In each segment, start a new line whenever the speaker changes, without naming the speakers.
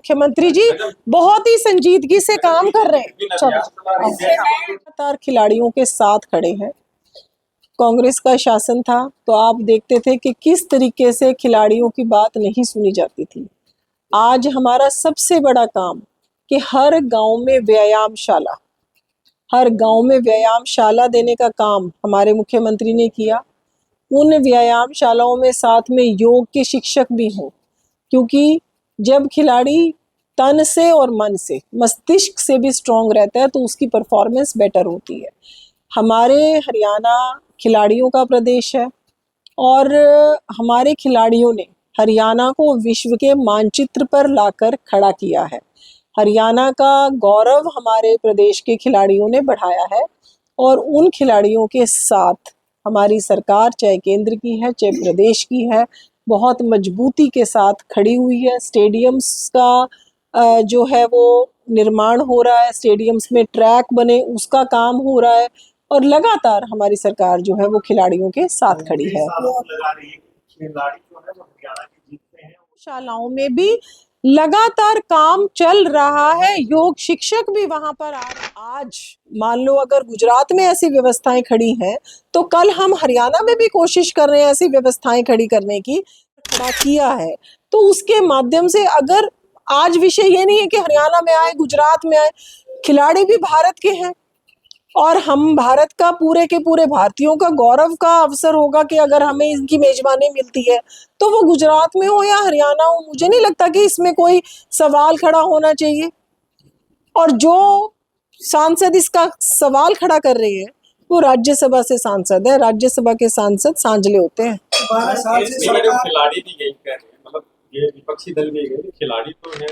मुख्यमंत्री जी बहुत ही संजीदगी से काम कर रहे हैं। लगातार खिलाड़ियों के साथ खड़े हैं। कांग्रेस का शासन था तो आप देखते थे कि किस तरीके से खिलाड़ियों की बात नहीं सुनी जाती थी। आज हमारा सबसे बड़ा काम कि हर गांव में व्यायामशाला देने का काम हमारे मुख्यमंत्री ने किया। उन व्यायामशालाओं में साथ में योग के शिक्षक भी हों, क्योंकि जब खिलाड़ी तन से और मन से, मस्तिष्क से भी स्ट्रांग रहता है तो उसकी परफॉर्मेंस बेटर होती है। हमारे हरियाणा खिलाड़ियों का प्रदेश है और हमारे खिलाड़ियों ने हरियाणा को विश्व के मानचित्र पर लाकर खड़ा किया है। हरियाणा का गौरव हमारे प्रदेश के खिलाड़ियों ने बढ़ाया है और उन खिलाड़ियों के साथ हमारी सरकार, चाहे केंद्र की है चाहे प्रदेश की है, बहुत मजबूती के साथ खड़ी हुई है। स्टेडियम्स का जो है वो निर्माण हो रहा है, स्टेडियम्स में ट्रैक बने उसका काम हो रहा है और लगातार हमारी सरकार जो है वो खिलाड़ियों के साथ खड़ी है। शालाओं में भी लगातार काम चल रहा है, योग शिक्षक भी वहां पर आज मान लो अगर गुजरात में ऐसी व्यवस्थाएं खड़ी हैं तो कल हम हरियाणा में भी कोशिश कर रहे हैं ऐसी व्यवस्थाएं खड़ी करने की। खड़ा किया है तो उसके माध्यम से अगर आज विषय ये नहीं है कि हरियाणा में आए, गुजरात में आए, खिलाड़ी भी भारत के हैं और हम भारत का पूरे के पूरे भारतीयों का गौरव का अवसर होगा कि अगर हमें इनकी मेजबानी मिलती है तो वो गुजरात में हो या हरियाणा हो, मुझे नहीं लगता कि इसमें कोई सवाल खड़ा होना चाहिए। और जो सांसद इसका सवाल खड़ा कर रहे हैं वो राज्यसभा से सांसद है। राज्यसभा के सांसद सांझले होते हैं।
12 साल से खिलाड़ी भी गई कर रहे हैं, मतलब ये विपक्षी दल भी गए, खिलाड़ी तो है।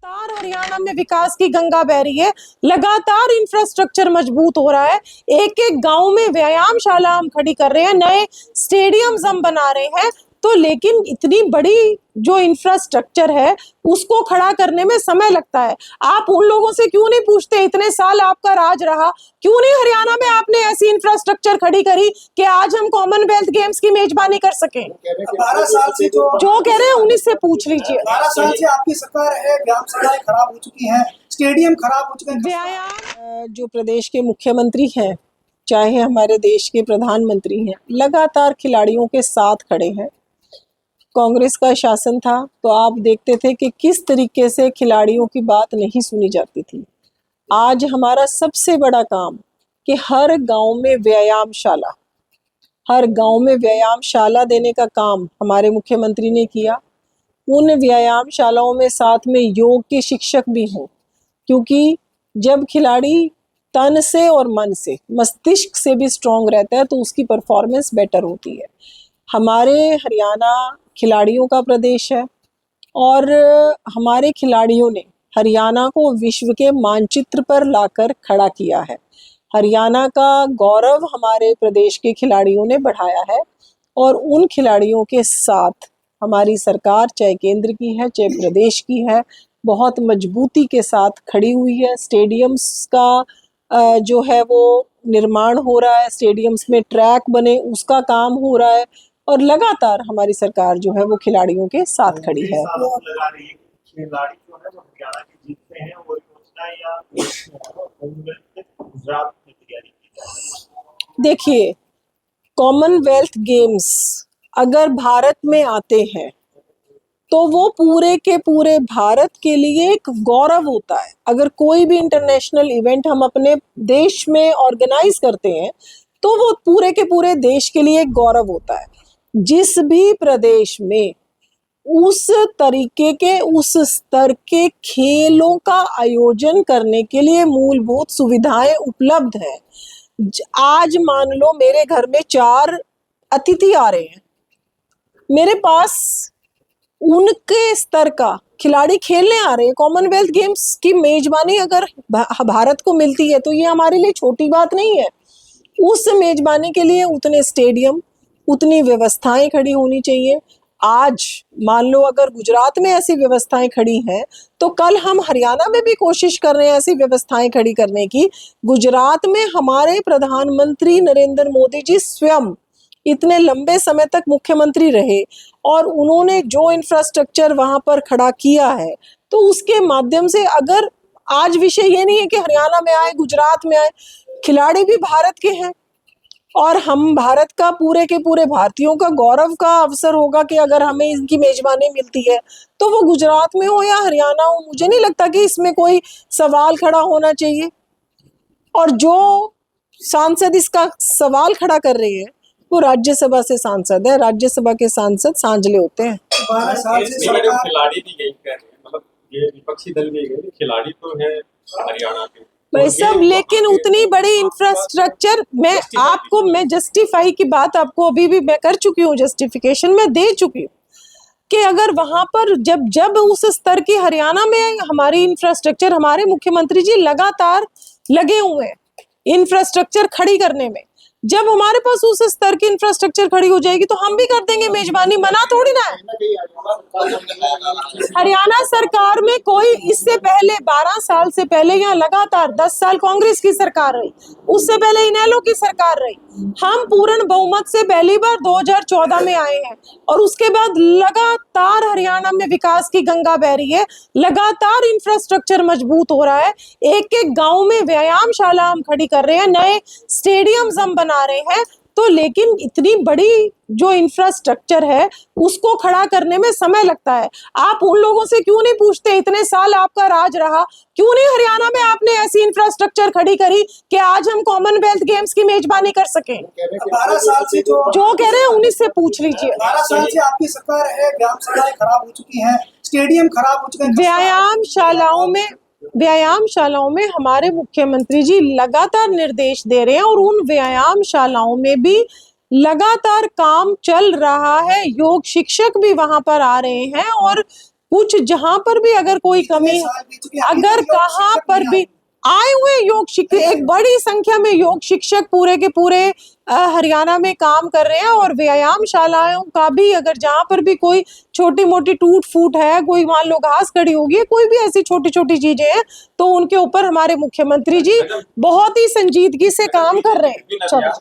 लगातार हरियाणा में विकास की गंगा बह रही है, लगातार इंफ्रास्ट्रक्चर मजबूत हो रहा है। एक एक गांव में व्यायामशाला हम खड़ी कर रहे हैं, नए स्टेडियम्स हम बना रहे हैं। तो लेकिन इतनी बड़ी जो इंफ्रास्ट्रक्चर है उसको खड़ा करने में समय लगता है। आप उन लोगों से क्यों नहीं पूछते, इतने साल आपका राज रहा, क्यों नहीं हरियाणा में आपने ऐसी इंफ्रास्ट्रक्चर खड़ी करी कि आज हम कॉमनवेल्थ गेम्स की मेजबानी कर सकें।
12 साल से जो
कह रहे हैं उन्हीं से पूछ लीजिए।
12 साल से आपकी सरकार है, व्यायामशालाएं खराब हो चुकी हैं, स्टेडियम खराब हो चुके हैं।
व्यायाम जो प्रदेश के मुख्यमंत्री हैं, चाहे हमारे देश के प्रधानमंत्री हैं, लगातार खिलाड़ियों के साथ खड़े हैं। कांग्रेस का शासन था तो आप देखते थे कि किस तरीके से खिलाड़ियों की बात नहीं सुनी जाती थी। आज हमारा सबसे बड़ा काम कि हर गांव में व्यायामशाला देने का काम हमारे मुख्यमंत्री ने किया। उन व्यायामशालाओं में साथ में योग के शिक्षक भी हों, क्योंकि जब खिलाड़ी तन से और मन से, मस्तिष्क से भी स्ट्रांग रहता है तो उसकी परफॉर्मेंस बेटर होती है। हमारे हरियाणा खिलाड़ियों का प्रदेश है और हमारे खिलाड़ियों ने हरियाणा को विश्व के मानचित्र पर लाकर खड़ा किया है। हरियाणा का गौरव हमारे प्रदेश के खिलाड़ियों ने बढ़ाया है और उन खिलाड़ियों के साथ हमारी सरकार, चाहे केंद्र की है चाहे प्रदेश की है, बहुत मजबूती के साथ खड़ी हुई है। स्टेडियम्स का जो है वो निर्माण हो रहा है, स्टेडियम्स में ट्रैक बने उसका काम हो रहा है और लगातार हमारी सरकार जो है वो खिलाड़ियों के साथ खड़ी है। देखिए, कॉमनवेल्थ गेम्स अगर भारत में आते हैं तो वो पूरे के पूरे भारत के लिए एक गौरव होता है। अगर कोई भी इंटरनेशनल इवेंट हम अपने देश में ऑर्गेनाइज करते हैं तो वो पूरे के पूरे देश के लिए एक गौरव होता है। जिस भी प्रदेश में उस तरीके के, उस स्तर के खेलों का आयोजन करने के लिए मूलभूत सुविधाएं उपलब्ध हैं। आज मान लो मेरे घर में 4 अतिथि आ रहे हैं, मेरे पास उनके स्तर का खिलाड़ी खेलने आ रहे हैं। कॉमनवेल्थ गेम्स की मेजबानी अगर भारत को मिलती है तो ये हमारे लिए छोटी बात नहीं है। उस मेजबानी के लिए उतने स्टेडियम, उतनी व्यवस्थाएं खड़ी होनी चाहिए। आज मान लो अगर गुजरात में ऐसी व्यवस्थाएं खड़ी हैं तो कल हम हरियाणा में भी कोशिश कर रहे हैं ऐसी व्यवस्थाएं खड़ी करने की। गुजरात में हमारे प्रधानमंत्री नरेंद्र मोदी जी स्वयं इतने लंबे समय तक मुख्यमंत्री रहे और उन्होंने जो इंफ्रास्ट्रक्चर वहां पर खड़ा किया है तो उसके माध्यम से अगर आज विषय ये नहीं है कि हरियाणा में आए, गुजरात में आए, खिलाड़ी भी भारत के हैं और हम भारत का पूरे के पूरे भारतीयों का गौरव का अवसर होगा कि अगर हमें इनकी मेजबानी मिलती है तो वो गुजरात में हो या हरियाणा हो, मुझे नहीं लगता कि इसमें कोई सवाल खड़ा होना चाहिए। और जो सांसद इसका सवाल खड़ा कर रहे हैं वो राज्यसभा से सांसद है, राज्यसभा के सांसद सांझले होते हैं।
12 साल से
इसमें जो
सरकार
खिलाड़ी भी गई कह रहे हैं, मतलब ये विपक्षी दल भी गए, खिलाड़ी तो है हरियाणा के
भाई सब, लेकिन उतनी बड़ी इंफ्रास्ट्रक्चर मैं जस्टिफाई की बात आपको अभी भी मैं कर चुकी हूँ, जस्टिफिकेशन मैं दे चुकी हूँ कि अगर वहां पर जब उस स्तर की हरियाणा में हमारी इंफ्रास्ट्रक्चर, हमारे मुख्यमंत्री जी लगातार लगे हुए हैं इंफ्रास्ट्रक्चर खड़ी करने में, जब हमारे पास उस स्तर की इंफ्रास्ट्रक्चर खड़ी हो जाएगी तो हम भी कर देंगे मेजबानी, मना थोड़ी ना है। हरियाणा सरकार में कोई इससे पहले 12 साल से पहले यहाँ लगातार 10 साल कांग्रेस की सरकार रही, उससे पहले इनेलो की सरकार रही, हम पूर्ण बहुमत से पहली बार 2014 में आए हैं और उसके बाद लगातार हरियाणा में विकास की गंगा बह रही है, लगातार इंफ्रास्ट्रक्चर मजबूत हो रहा है, एक एक गांव में व्यायामशाला हम खड़ी कर रहे हैं, नए स्टेडियम्स हम बना रहे हैं। तो लेकिन इतनी बड़ी जो इंफ्रास्ट्रक्चर है उसको खड़ा करने में समय लगता है। आप उन लोगों से क्यों नहीं पूछते, इतने साल आपका राज रहा, क्यों नहीं हरियाणा में आपने ऐसी इंफ्रास्ट्रक्चर खड़ी करी कि आज हम कॉमनवेल्थ गेम्स की मेजबानी कर सकें?
12 साल से
जो कह रहे हैं उन्हीं से पूछ लीजिए।
12 साल से आपकी सरकार है, ग्राम सभाएं खराब हो चुकी हैं, स्टेडियम खराब हो चुके हैं, व्यायामशालाओं में हमारे मुख्यमंत्री जी लगातार निर्देश दे रहे हैं और उन व्यायामशालाओं में भी लगातार काम चल रहा है, योग शिक्षक भी वहां पर आ रहे हैं और कुछ जहां पर भी अगर कोई कमी, अगर कहां पर भी आए हुए योग शिक्षक, एक बड़ी संख्या में योग शिक्षक पूरे के पूरे हरियाणा में काम कर रहे हैं और व्यायामशालाओं का भी अगर जहां पर भी कोई छोटी मोटी टूट फूट है, कोई मान लो घास खड़ी होगी, कोई भी ऐसी छोटी छोटी चीजें हैं तो उनके ऊपर हमारे मुख्यमंत्री जी बहुत ही संजीदगी से काम कर रहे हैं। चलो।